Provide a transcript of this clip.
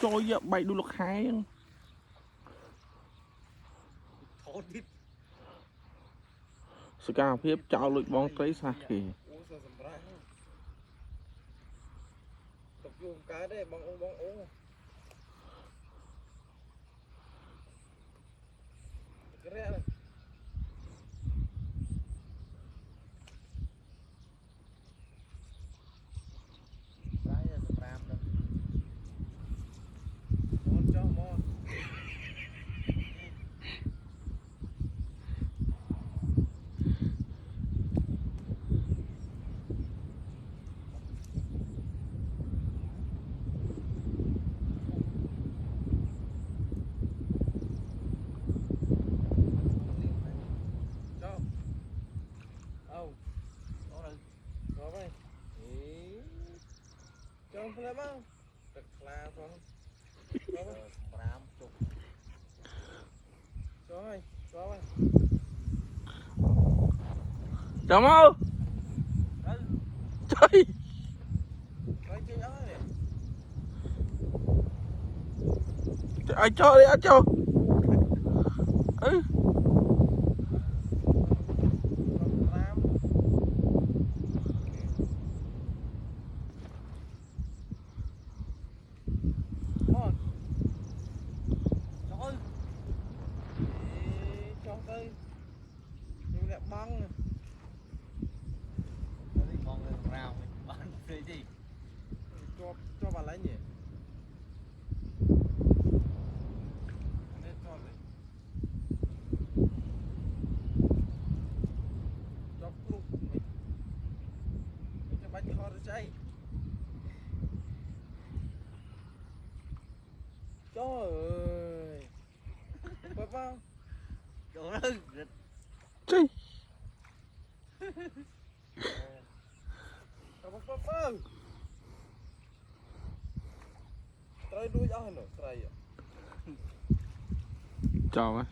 trôi bay đu lục hai sự cao phép chào lụi bóng tới xa kì tập trung cái đấy bong ống cái rẽ này Jangan pelan bang, terkelas bang. Beram cuk. Rồi, rồi. chào mau chơi Rồi chơi ơi. ai cho đi ai cho ừ Băng băng rào băng cái gì cho bà lấy nhỉ cho cục cho bánh kho rồi chay trời ơi bớt vào chỗ nó chơi Try đuôi áo hả? Try. chào